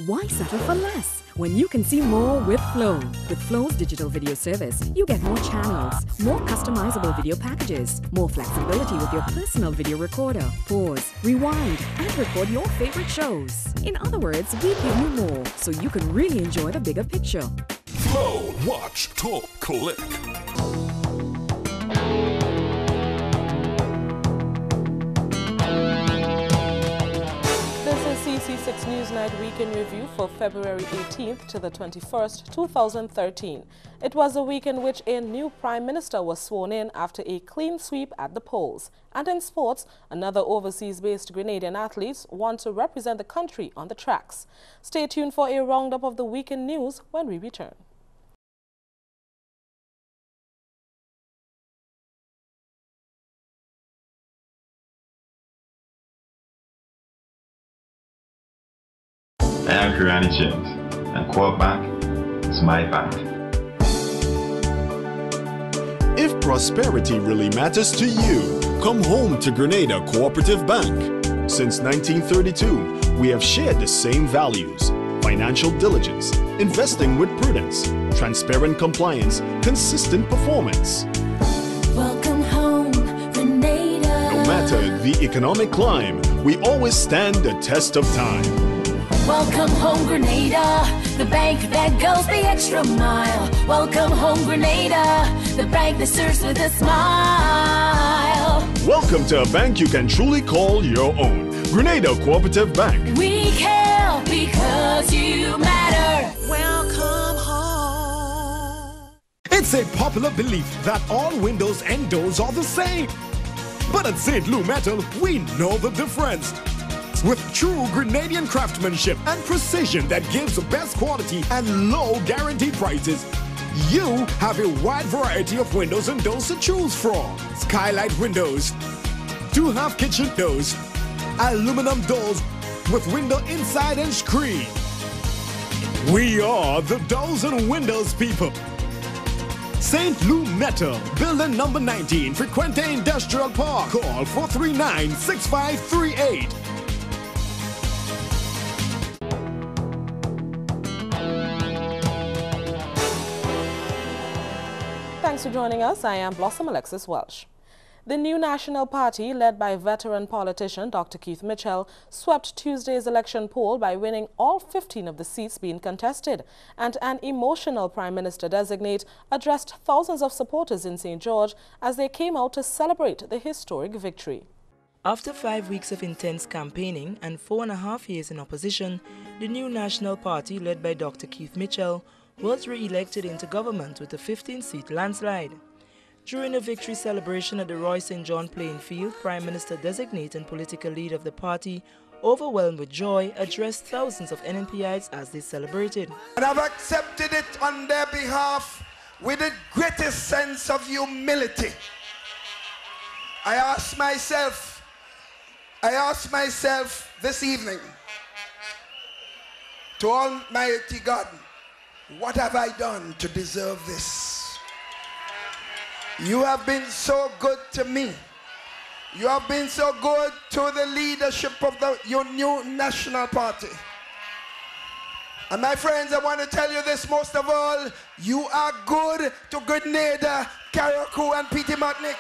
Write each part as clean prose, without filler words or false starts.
Why settle for less when you can see more with Flow? With Flow's digital video service, you get more channels, more customizable video packages, more flexibility with your personal video recorder. Pause, rewind, and record your favorite shows. In other words, we give you more so you can really enjoy the bigger picture. Flow, watch, talk, click. CC6 Newsnight Weekend Review for February 18th to the 21st, 2013. It was a week in which a new Prime Minister was sworn in after a clean sweep at the polls. And in sports, another overseas-based Grenadian athletes want to represent the country on the tracks. Stay tuned for a roundup of the weekend news when we return. I am Kirani James, and Co-op Bank is my bank. If prosperity really matters to you, come home to Grenada Cooperative Bank. Since 1932, we have shared the same values: financial diligence, investing with prudence, transparent compliance, consistent performance. Welcome home, Grenada. No matter the economic climb, we always stand the test of time. Welcome home, Grenada, the bank that goes the extra mile. Welcome home, Grenada, the bank that serves with a smile. Welcome to a bank you can truly call your own. Grenada Cooperative Bank. We care because you matter. Welcome home. It's a popular belief that all windows and doors are the same. But at St. Lou Metal, we know the difference. With true Grenadian craftsmanship and precision that gives the best quality and low guaranteed prices, you have a wide variety of windows and doors to choose from. Skylight windows, 2-half kitchen doors, aluminum doors with window inside and screen. We are the doors and windows people. St. Lou Metal, building number 19, Frequente Industrial Park. Call 439-6538. Thanks for joining us. I am Blossom Alexis Welsh. The new National Party, led by veteran politician Dr. Keith Mitchell, swept Tuesday's election poll by winning all 15 of the seats being contested, and an emotional Prime Minister-designate addressed thousands of supporters in St. George as they came out to celebrate the historic victory. After 5 weeks of intense campaigning and 4.5 years in opposition, the new National Party, led by Dr. Keith Mitchell, was re-elected into government with a 15-seat landslide. During a victory celebration at the Roy St. John playing field, Prime Minister-designate and political leader of the party, overwhelmed with joy, addressed thousands of NNPIs as they celebrated. And I've accepted it on their behalf with the greatest sense of humility. I ask myself this evening, to Almighty God, what have I done to deserve this? You have been so good to me. You have been so good to the leadership of your new National Party. And my friends, I want to tell you this most of all, you are good to Grenada, Carriacou and Petite Martinique.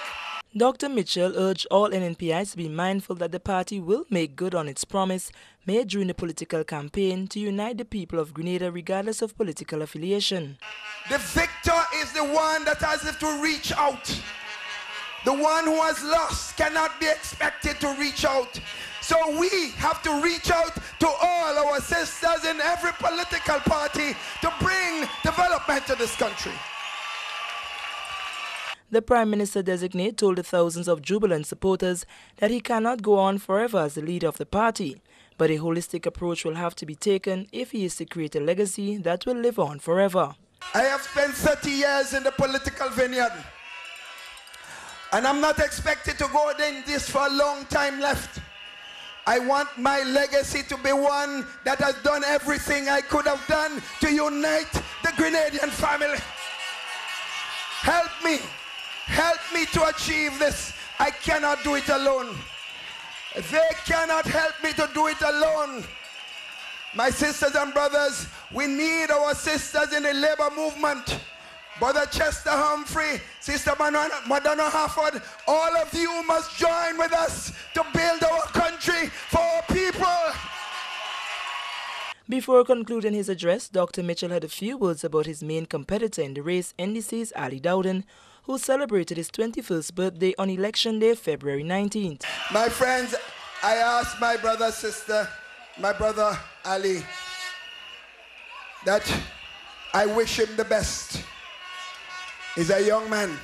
Dr. Mitchell urged all NNPIs to be mindful that the party will make good on its promise made during the political campaign to unite the people of Grenada regardless of political affiliation. The victor is the one that has to reach out. The one who has lost cannot be expected to reach out. So we have to reach out to all our sisters in every political party to bring development to this country. The Prime Minister-designate told the thousands of jubilant supporters that he cannot go on forever as the leader of the party, but a holistic approach will have to be taken if he is to create a legacy that will live on forever. I have spent 30 years in the political vineyard, and I'm not expected to go in this for a long time left. I want my legacy to be one that has done everything I could have done to unite the Grenadian family. Help me to achieve this. I cannot do it alone. They cannot help me to do it alone. My sisters and brothers, we need our sisters in the labor movement. Brother Chester Humphrey, Sister Madonna Harford, all of you must join with us to build our country for our people. Before concluding his address, Dr. Mitchell had a few words about his main competitor in the race, NDC's Ali Dowden, who celebrated his 21st birthday on Election Day, February 19th. My friends, I asked my brother, sister, my brother Ali, that I wish him the best. He's a young man.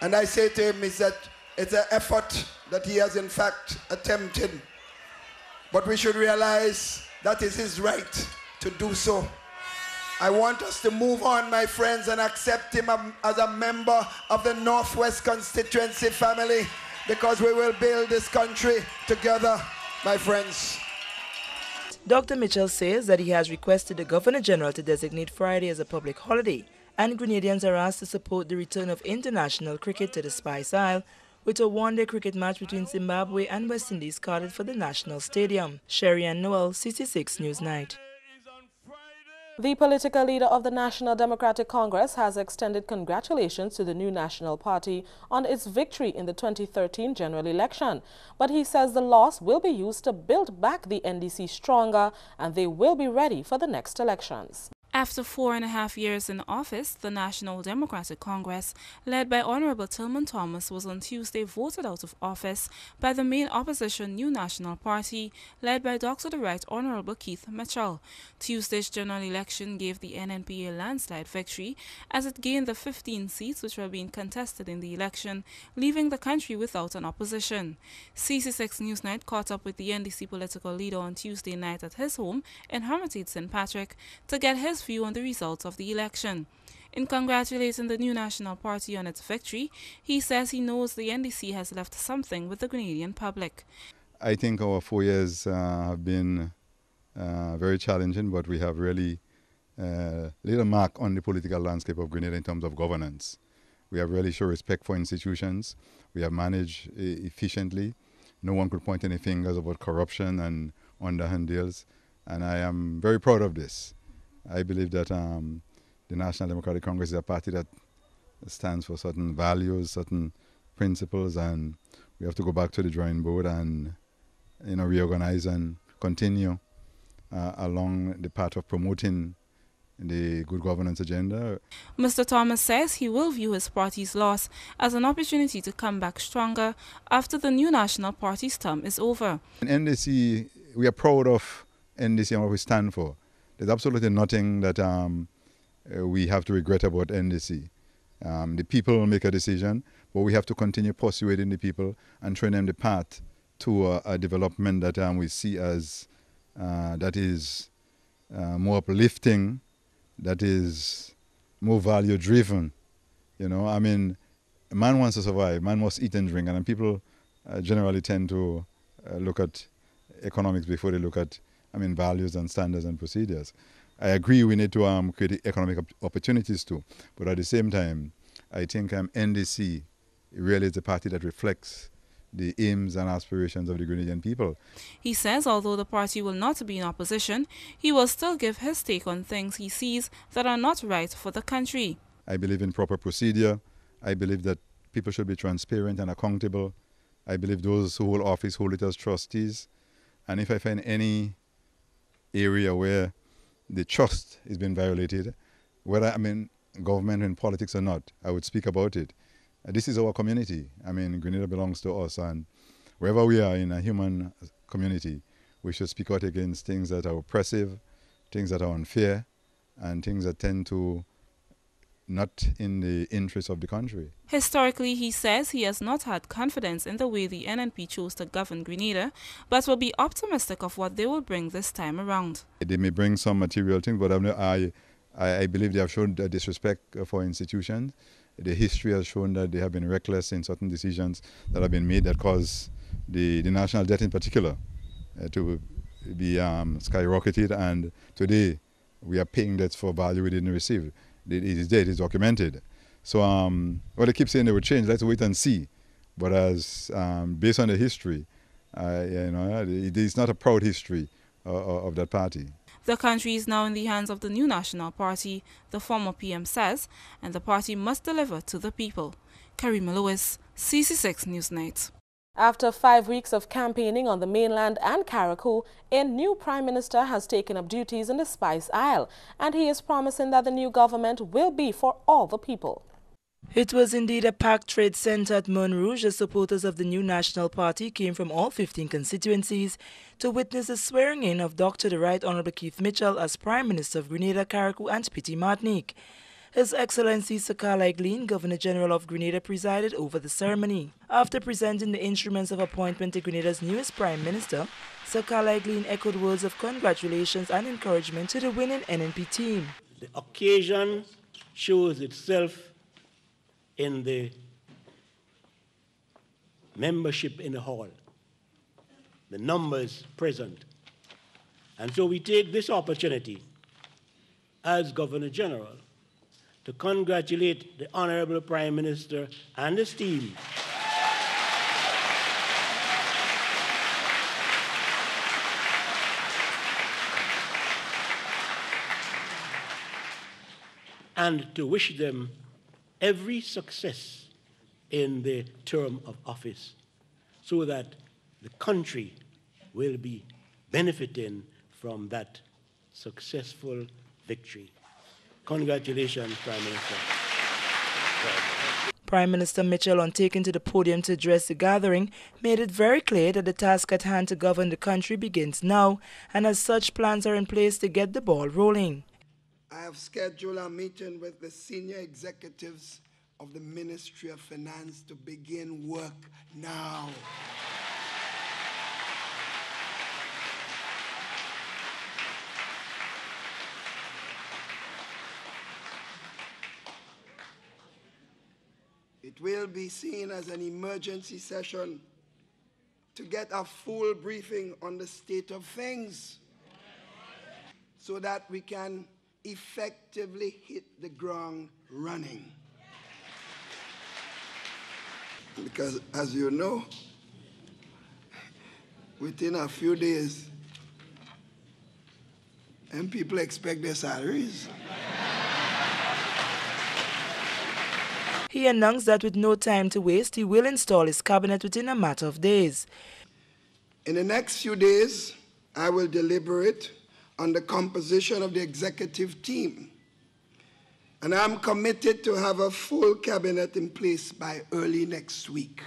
And I say to him is that it's an effort that he has in fact attempted. But we should realize that is his right to do so. I want us to move on, my friends, and accept him as a member of the Northwest constituency family, because we will build this country together, my friends. Dr. Mitchell says that he has requested the Governor General to designate Friday as a public holiday, and Grenadians are asked to support the return of international cricket to the Spice Isle, with a one-day cricket match between Zimbabwe and West Indies carded for the National Stadium. Sherry Ann Noel, CC6 Newsnight. The political leader of the National Democratic Congress has extended congratulations to the new National Party on its victory in the 2013 general election. But he says the loss will be used to build back the NDC stronger, and they will be ready for the next elections. After 4.5 years in office, the National Democratic Congress, led by Honorable Tillman Thomas, was on Tuesday voted out of office by the main opposition New National Party, led by Dr. the Right Honorable Keith Mitchell. Tuesday's general election gave the NNP a landslide victory as it gained the 15 seats which were being contested in the election, leaving the country without an opposition. CC6 Newsnight caught up with the NDC political leader on Tuesday night at his home in Hermitage St. Patrick to get his view on the results of the election. In congratulating the New National Party on its victory, he says he knows the NDC has left something with the Grenadian public. I think our 4 years have been very challenging, but we have really laid a mark on the political landscape of Grenada in terms of governance. We have really shown respect for institutions. We have managed efficiently. No one could point any fingers about corruption and underhand deals, and I am very proud of this. I believe that the National Democratic Congress is a party that stands for certain values, certain principles, and we have to go back to the drawing board and reorganize and continue along the path of promoting the good governance agenda. Mr. Thomas says he will view his party's loss as an opportunity to come back stronger after the New National Party's term is over. In NDC, we are proud of NDC and what we stand for. There's absolutely nothing that we have to regret about NDC. The people will make a decision, but we have to continue persuading the people and showing them the path to a development that we see as that is more uplifting, that is more value-driven. I mean, man wants to survive, man must eat and drink, and people generally tend to look at economics before they look at values and standards and procedures. I agree we need to create economic opportunities too, but at the same time, I think NDC really is a party that reflects the aims and aspirations of the Grenadian people. He says although the party will not be in opposition, he will still give his take on things he sees that are not right for the country. I believe in proper procedure. I believe that people should be transparent and accountable. I believe those who hold office hold it as trustees. And if I find any area where the trust is being violated, whether government and politics or not, I would speak about it. This is our community. Grenada belongs to us, and wherever we are in a human community, we should speak out against things that are oppressive, things that are unfair, and things that tend to not in the interest of the country. Historically, he says he has not had confidence in the way the NNP chose to govern Grenada, but will be optimistic of what they will bring this time around. They may bring some material things, but I believe they have shown disrespect for institutions. The history has shown that they have been reckless in certain decisions that have been made that cause the national debt in particular to be skyrocketed, and today we are paying debts for value we didn't receive. It is there, it is documented. So they keep saying they will change, let's wait and see. But as based on the history, it is not a proud history of that party. The country is now in the hands of the new National Party, the former PM says, and the party must deliver to the people. Karima Lewis, CC6 Newsnight. After 5 weeks of campaigning on the mainland and Carriacou, a new Prime Minister has taken up duties in the Spice Isle, and he is promising that the new government will be for all the people. It was indeed a packed trade centre at Montrouge as supporters of the new National Party came from all 15 constituencies to witness the swearing-in of Dr. the Right Honourable Keith Mitchell as Prime Minister of Grenada, Carriacou and Petit Martinique. His Excellency Sir Carl Glean, Governor-General of Grenada, presided over the ceremony. After presenting the instruments of appointment to Grenada's newest Prime Minister, Sir Carl Glean echoed words of congratulations and encouragement to the winning NNP team. The occasion shows itself in the membership in the hall, the numbers present. And so we take this opportunity as Governor General to congratulate the Honorable Prime Minister and his team and to wish them every success in the term of office so that the country will be benefiting from that successful victory. Congratulations, Prime Minister. Prime Minister Mitchell, on taking to the podium to address the gathering, made it very clear that the task at hand to govern the country begins now, and as such, plans are in place to get the ball rolling. I have scheduled a meeting with the senior executives of the Ministry of Finance to begin work now. It will be seen as an emergency session to get a full briefing on the state of things so that we can effectively hit the ground running. Because, as you know, within a few days, and people expect their salaries. He announced that with no time to waste, he will install his cabinet within a matter of days. In the next few days, I will deliberate on the composition of the executive team. And I'm committed to have a full cabinet in place by early next week.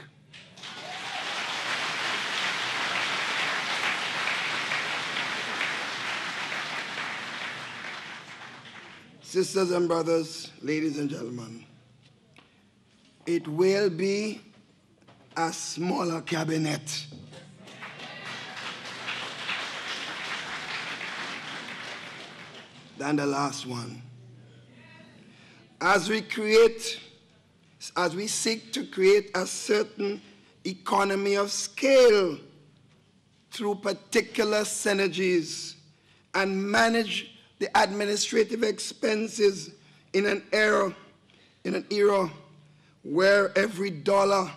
Sisters and brothers, ladies and gentlemen, it will be a smaller cabinet. Than the last one. As we seek to create a certain economy of scale through particular synergies and manage the administrative expenses in an era where every dollar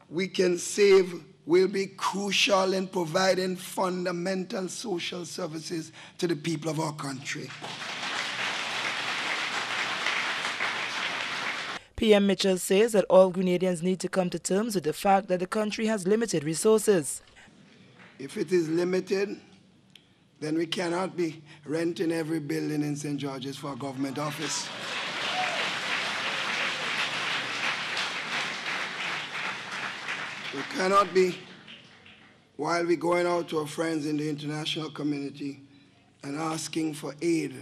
we can save will be crucial in providing fundamental social services to the people of our country. PM Mitchell says that all Grenadians need to come to terms with the fact that the country has limited resources. If it is limited, then we cannot be renting every building in St. George's for a government office. We cannot be, while we're going out to our friends in the international community and asking for aid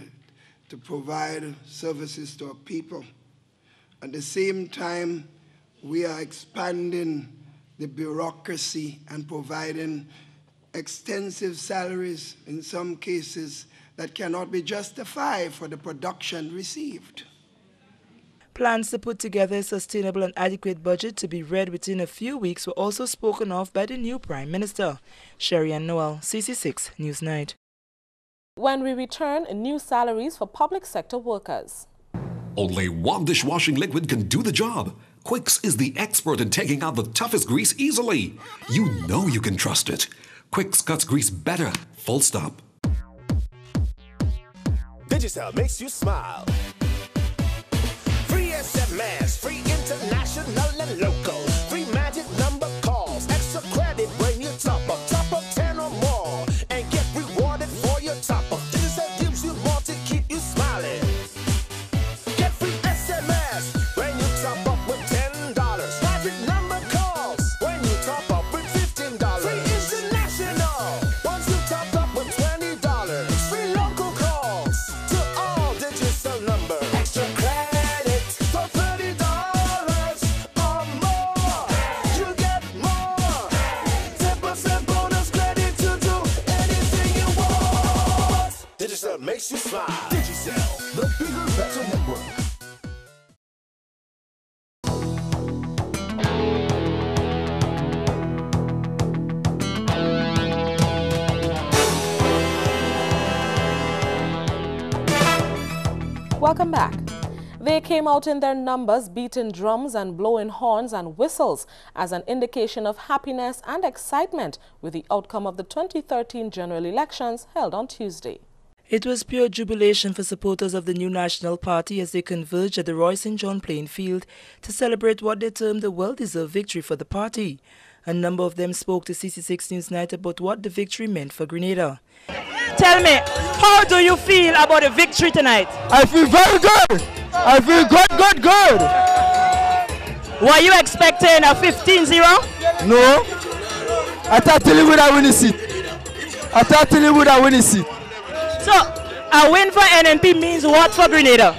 to provide services to our people. At the same time, we are expanding the bureaucracy and providing extensive salaries in some cases that cannot be justified for the production received. Plans to put together a sustainable and adequate budget to be read within a few weeks were also spoken of by the new Prime Minister. Sherry Ann Noel, CC6 Newsnight. When we return, new salaries for public sector workers. Only one dishwashing liquid can do the job. Quicks is the expert in taking out the toughest grease easily. You know you can trust it. Quicks cuts grease better. Full stop. Digital makes you smile. Free SMS, free international and local. Free magic number calls, extra credit when you top up 10 or more, and get rewarded for your top up. Digital gives you more to keep you smiling. Get free SMS when you top up with $10. Magic number calls when you top up with $15. Free international once you top up with $20. Free local calls to all digital number. Extra credit for $30 or more. You get more. 10% bonus credit to do anything you want. Digital makes you smile. Digital, the bigger, better network. Welcome back. They came out in their numbers, beating drums and blowing horns and whistles as an indication of happiness and excitement with the outcome of the 2013 general elections held on Tuesday. It was pure jubilation for supporters of the new National Party as they converged at the Roy St. John playing field to celebrate what they termed a well-deserved victory for the party. A number of them spoke to CC6 Newsnight about what the victory meant for Grenada. Tell me, how do you feel about the victory tonight? I feel very good. I feel good. Were you expecting a 15-0? No. I thought Tilly would have win the seat. So, a win for NNP means what for Grenada?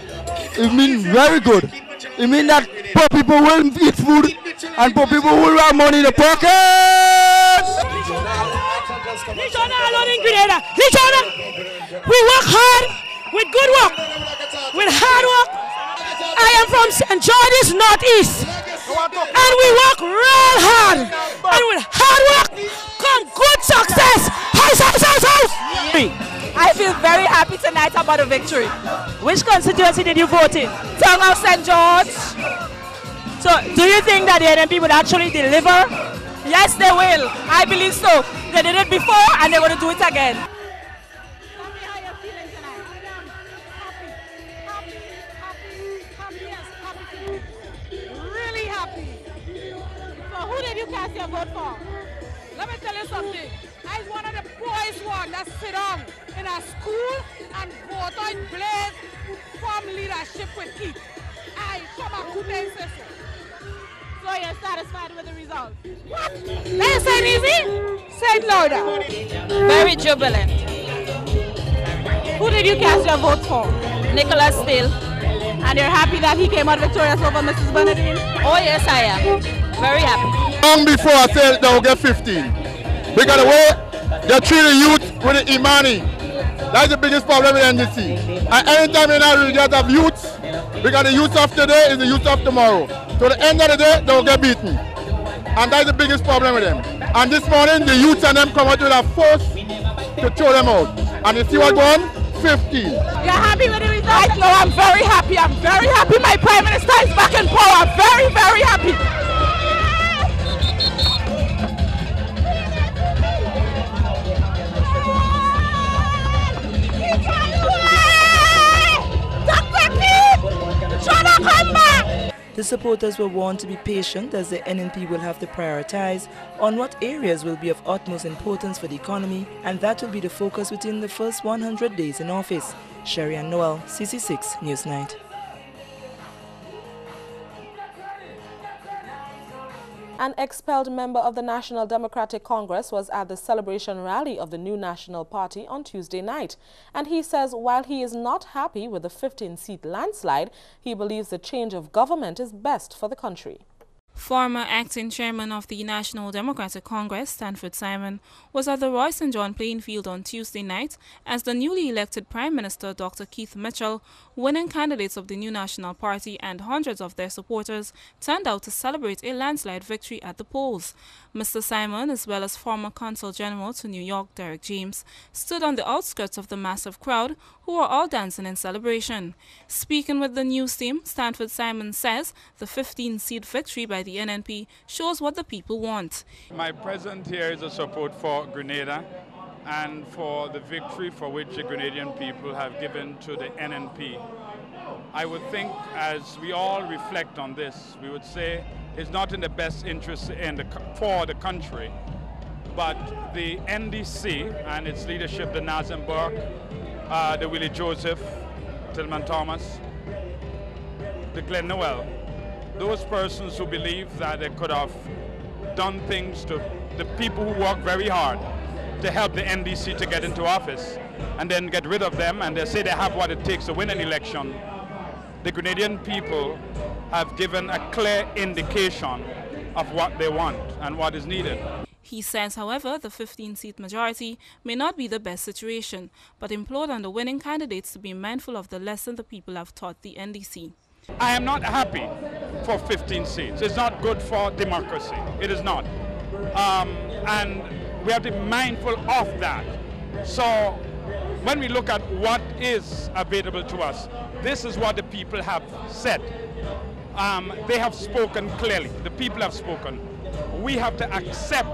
It means very good. It means that poor people will eat food and poor people will have money in the pocket. Regional alone in Grenada. Regional, we work hard with good work, with hard work. I am from St. George's Northeast, and we work real hard. And with hard work come good success. House. I feel very happy tonight about the victory. Which constituency did you vote in? Town of St. George. So, do you think that the NNP would actually deliver? Yes, they will. I believe so. They did it before and they're going to do it again. Really happy. So who did you cast your vote for? Let me tell you something. I was one of the poorest ones that sit down in a school and vote on Blaze from leadership with Keith. I come a good so you're satisfied with the result? What? They say it easy? Say it louder. Very jubilant. Who did you cast your vote for? Nicholas Steele. And you're happy that he came out victorious over Mrs. Bernadine? Oh yes, I am. Very happy. Long before I said they'll get 15. Because the way they treat the youth with the Imani, that's the biggest problem with NDC. And anytime in our region have youths, because the youth of today is the youth of tomorrow. So at the end of the day, they'll get beaten. And that's the biggest problem with them. And this morning, the youths and them come out with a force to throw them out. And you see what going on? 15. You're happy with the result? No, I'm very happy. I'm very happy. My Prime Minister is back in power. I'm very, very happy. The supporters were warned to be patient as the NNP will have to prioritize on what areas will be of utmost importance for the economy, and that will be the focus within the first 100 days in office. Sherry and Noel, CC6 Newsnight. An expelled member of the National Democratic Congress was at the celebration rally of the new National Party on Tuesday night. And he says while he is not happy with the 15-seat landslide, he believes the change of government is best for the country. Former acting chairman of the National Democratic Congress, Stanford Simon, was at the Roy St. John playing field on Tuesday night as the newly elected Prime Minister Dr. Keith Mitchell, winning candidates of the new National Party and hundreds of their supporters turned out to celebrate a landslide victory at the polls. Mr. Simon, as well as former Consul General to New York Derek James, stood on the outskirts of the massive crowd who were all dancing in celebration. Speaking with the news team, Stanford Simon says the 15-seat victory by the NNP shows what the people want. My presence here is a support for Grenada and for the victory for which the Grenadian people have given to the NNP. I would think, as we all reflect on this, we would say it's not in the best interest for the country, but the NDC and its leadership, the Nazem Burke, the Willie Joseph, Tillman Thomas, the Glenn Noel, those persons who believe that they could have done things to the people who work very hard to help the NDC to get into office and then get rid of them, and they say they have what it takes to win an election. The Grenadian people have given a clear indication of what they want and what is needed. He says, however, the 15-seat majority may not be the best situation, but implored on the winning candidates to be mindful of the lesson the people have taught the NDC. I am not happy for 15 seats. It's not good for democracy. It is not. And we have to be mindful of that. So when we look at what is available to us, this is what the people have said. They have spoken clearly. The people have spoken. We have to accept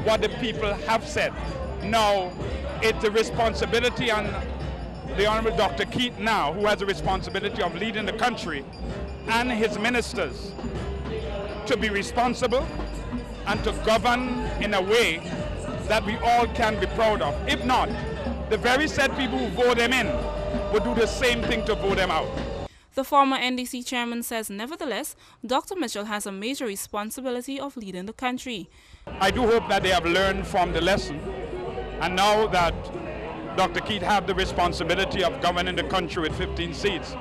what the people have said. Now, it's the responsibility on the Honorable Dr. Keith now, who has the responsibility of leading the country, and his ministers to be responsible and to govern in a way that we all can be proud of. If not, the very said people who vote them in would do the same thing to vote them out. The former NDC chairman says, nevertheless, Dr. Mitchell has a major responsibility of leading the country. I do hope that they have learned from the lesson, and now that Dr. Keith have the responsibility of governing the country with 15 seats,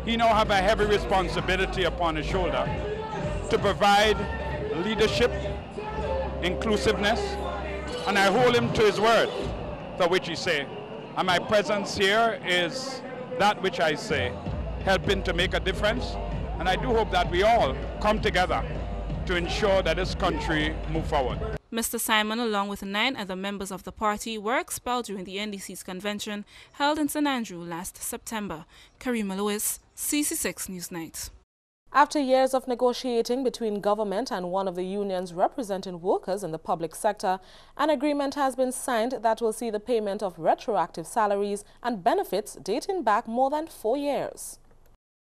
he now have a heavy responsibility upon his shoulder to provide leadership, inclusiveness, and I hold him to his word, for which he say, and my presence here is that which I say, helping to make a difference, and I do hope that we all come together to ensure that this country move forward. Mr. Simon, along with 9 other members of the party, were expelled during the NDC's convention held in St. Andrew last September. Karima Lewis, CC6 Newsnight. After years of negotiating between government and one of the unions representing workers in the public sector, an agreement has been signed that will see the payment of retroactive salaries and benefits dating back more than 4 years.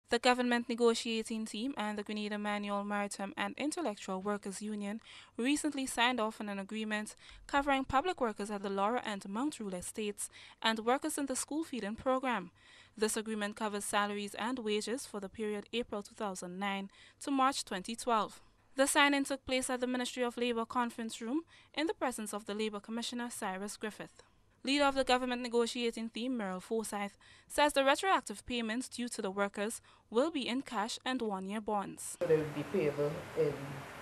The government negotiating team and the Grenada Manual Maritime and Intellectual Workers Union recently signed off on an agreement covering public workers at the Laura and Mount Rule estates and workers in the school feeding program. This agreement covers salaries and wages for the period April 2009 to March 2012. The signing took place at the Ministry of Labour conference room in the presence of the Labour Commissioner Cyrus Griffith. Leader of the government negotiating team, Merrill Forsyth, says the retroactive payments due to the workers will be in cash and 1-year bonds. They will be payable in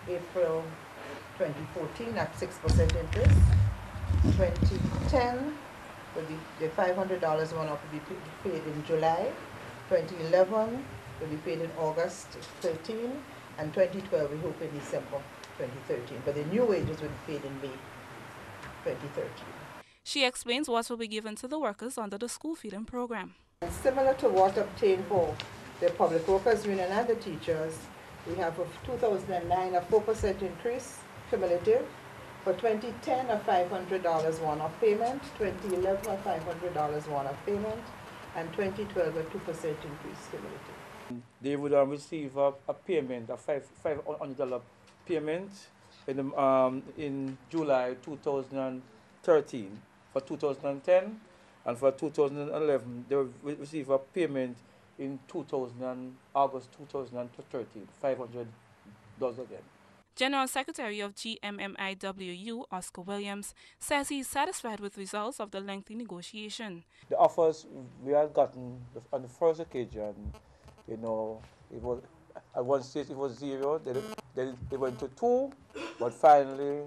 April 2014 at 6% interest. 2010 will be the $500 one-off will be paid in July. 2011 will be paid in August 13, and 2012 we hope in December 2013. But the new wages will be paid in May 2013. She explains what will be given to the workers under the school feeding program. And similar to what obtained for the Public Workers Union and the teachers, we have for 2009 a 4% increase cumulative. For 2010 a $500 one-off payment, 2011 a $500 one-off payment, and 2012 a 2% increase cumulative. They would receive a payment, a $500 payment in July 2013. For 2010, and for 2011 they will receive a payment in August 2013, $500 again. General Secretary of GMMIWU, Oscar Williams, says he is satisfied with results of the lengthy negotiation. The offers we had gotten on the first occasion, it was at one stage it was 0, then they went to 2, but finally,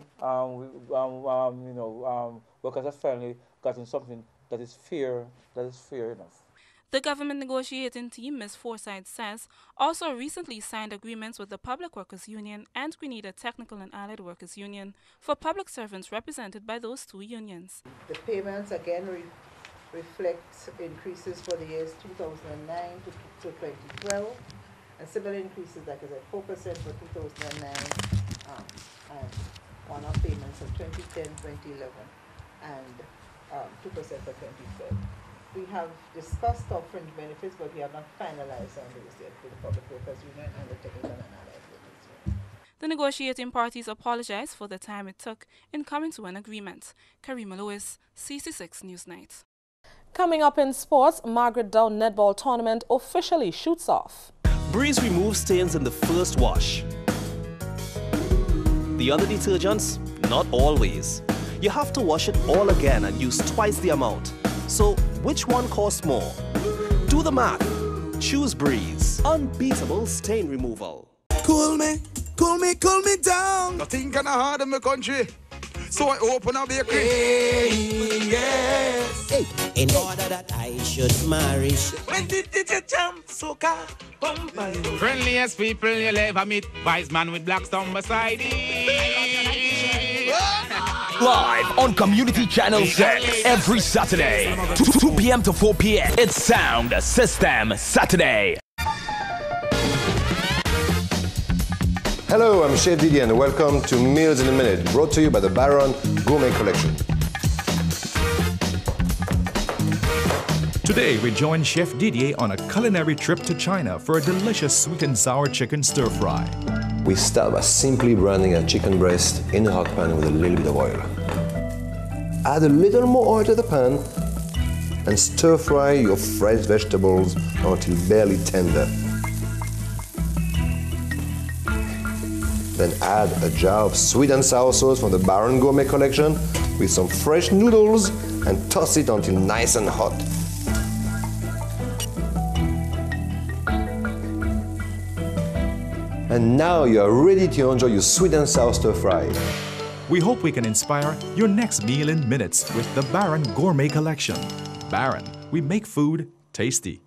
workers have finally gotten something that is fair enough. The government negotiating team, Ms. Forsyth says, also recently signed agreements with the Public Workers Union and Grenada Technical and Allied Workers Union for public servants represented by those 2 unions. The payments again reflect increases for the years 2009 to 2012. And similar increases, like I said, 4% for 2009, and one-off payments of 2010, 2011, and 2% for 2012. We have discussed our fringe benefits, but we have not finalized on those yet with the Public Workers Union and the Technical and Allied Workers Union. The negotiating parties apologized for the time it took in coming to an agreement. Karima Lewis, CC6 Newsnight. Coming up in sports, Margaret Dow netball tournament officially shoots off. Breeze removes stains in the first wash. The other detergents, not always. You have to wash it all again and use twice the amount. So, which one costs more? Do the math. Choose Breeze. Unbeatable stain removal. Cool me down. Nothing can hard in my country. So I open a bakery. Hey, yes. Hey, in order that I should marry. When did you jump, soca? Friendliest people you'll ever meet. Wise man with black stone beside him. Live on Community Channel 6 every Saturday, 2 p.m. to 4 p.m. It's Sound System Saturday. Hello, I'm Chef Didier and welcome to Meals in a Minute, brought to you by the Baron Gourmet Collection. Today we join Chef Didier on a culinary trip to China for a delicious sweet and sour chicken stir fry. We start by simply branding a chicken breast in a hot pan with a little bit of oil. Add a little more oil to the pan and stir fry your fresh vegetables until barely tender. Then add a jar of sweet and sour sauce from the Baron Gourmet Collection with some fresh noodles and toss it until nice and hot. And now you are ready to enjoy your sweet and sour stir fry. We hope we can inspire your next meal in minutes with the Baron Gourmet Collection. Baron, we make food tasty.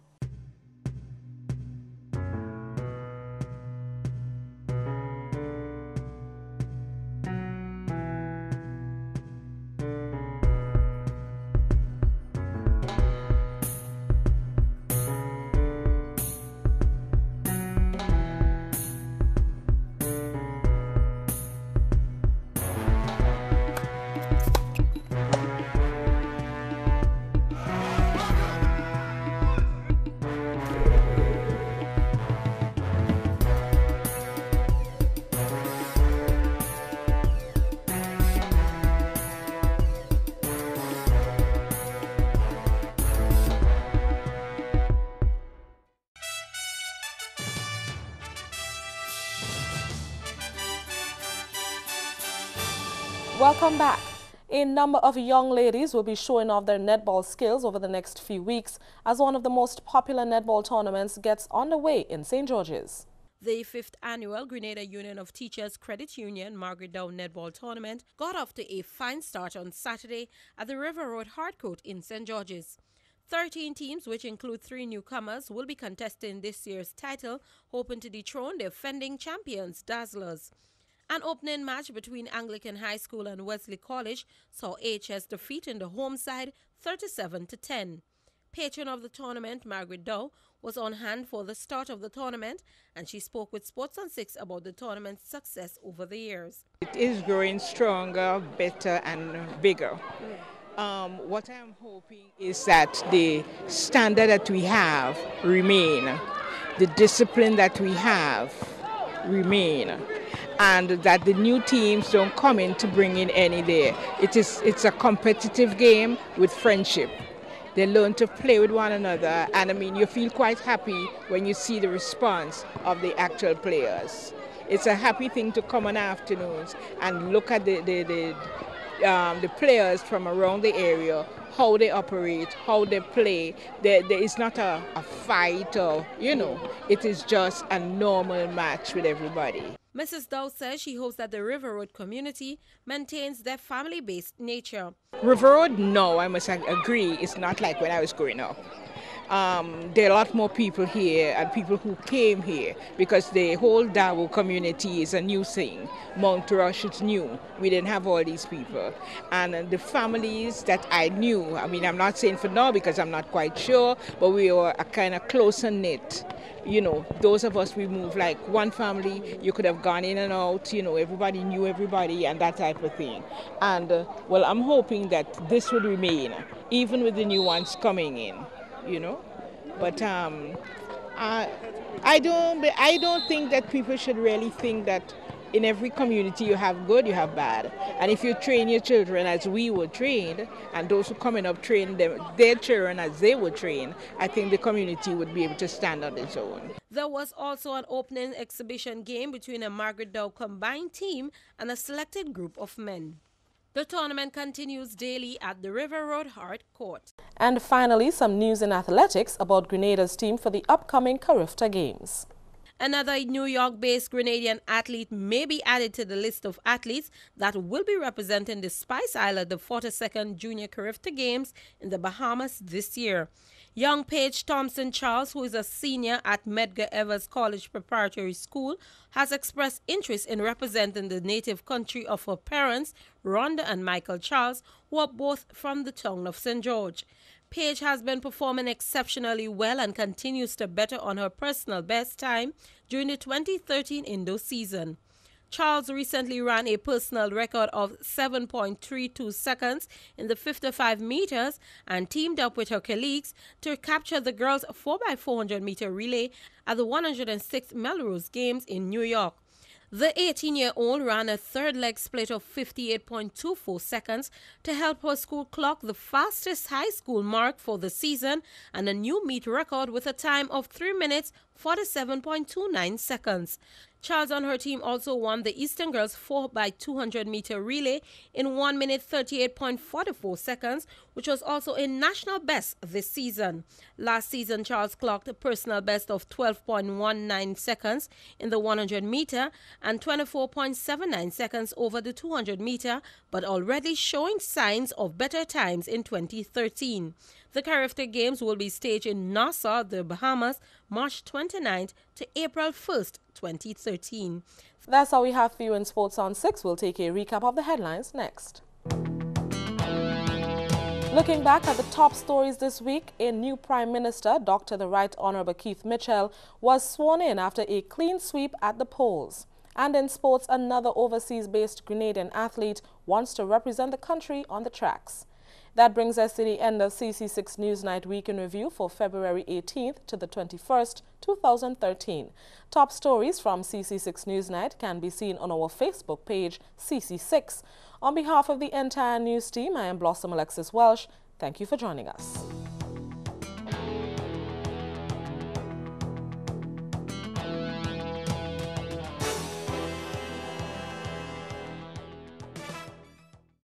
Welcome back. A number of young ladies will be showing off their netball skills over the next few weeks as one of the most popular netball tournaments gets underway in St. George's. The 5th annual Grenada Union of Teachers Credit Union Margaret Dow Netball Tournament got off to a fine start on Saturday at the River Road Hardcourt in St. George's. 13 teams, which include 3 newcomers, will be contesting this year's title, hoping to dethrone the defending champions, Dazzlers. An opening match between Anglican High School and Wesley College saw HS defeating the home side 37-10. Patron of the tournament, Margaret Dow, was on hand for the start of the tournament, and she spoke with Sports on 6 about the tournament's success over the years. It is growing stronger, better and bigger. What I'm hoping is that the standard that we have remain, the discipline that we have remain, and that the new teams don't come in to bring in any there. It's a competitive game with friendship. They learn to play with one another, and I mean, you feel quite happy when you see the response of the actual players. It's a happy thing to come on afternoons and look at the players from around the area, how they operate, how they play. There is not a fight or, it is just a normal match with everybody. Mrs. Dow says she hopes that the River Road community maintains their family-based nature. River Road, no, I must agree, it's not like when I was growing up. there are a lot more people here and people who came here because the whole Davao community is a new thing. Mount Rush is new. We didn't have all these people. And the families that I knew, I mean, I'm not saying for now because I'm not quite sure, but we were a kind of closer knit. You know, those of us, we moved like one family, you could have gone in and out, you know, everybody knew everybody and that type of thing. And, well, I'm hoping that this would remain, even with the new ones coming in. You know, but I don't think that people should really think that in every community you have good, you have bad. And if you train your children as we were trained, and those who coming up train their children as they were trained, I think the community would be able to stand on its own. There was also an opening exhibition game between a Margaret Dow combined team and a selected group of men. The tournament continues daily at the River Road Hard Court. And finally, some news in athletics about Grenada's team for the upcoming Carifta Games. Another New York-based Grenadian athlete may be added to the list of athletes that will be representing the Spice Isle at the 42nd Junior Carifta Games in the Bahamas this year. Young Paige Thompson Charles, who is a senior at Medgar Evers College Preparatory School, has expressed interest in representing the native country of her parents, Rhonda and Michael Charles, who are both from the town of St. George. Paige has been performing exceptionally well and continues to better on her personal best time during the 2013 Indo season. Charles recently ran a personal record of 7.32 seconds in the 55 meters and teamed up with her colleagues to capture the girls' 4x400 meter relay at the 106th Melrose Games in New York. The 18-year-old ran a third leg split of 58.24 seconds to help her school clock the fastest high school mark for the season and a new meet record with a time of 3 minutes 47.29 seconds. Charles and her team also won the Eastern Girls 4x200 meter relay in 1 minute 38.44 seconds, which was also a national best this season. Last season, Charles clocked a personal best of 12.19 seconds in the 100 meter and 24.79 seconds over the 200 meter, but already showing signs of better times in 2013. The Carifta Games will be staged in Nassau, the Bahamas, March 29th to April 1st, 2013. That's all we have for you in Sports on 6. We'll take a recap of the headlines next. Looking back at the top stories this week, a new Prime Minister, Dr. the Right Honourable Keith Mitchell, was sworn in after a clean sweep at the polls. And in sports, another overseas-based Grenadian athlete wants to represent the country on the tracks. That brings us to the end of CC6 Newsnight Week in Review for February 18th to the 21st, 2013. Top stories from CC6 Newsnight can be seen on our Facebook page, CC6. On behalf of the entire news team, I am Blossom Alexis Welsh. Thank you for joining us.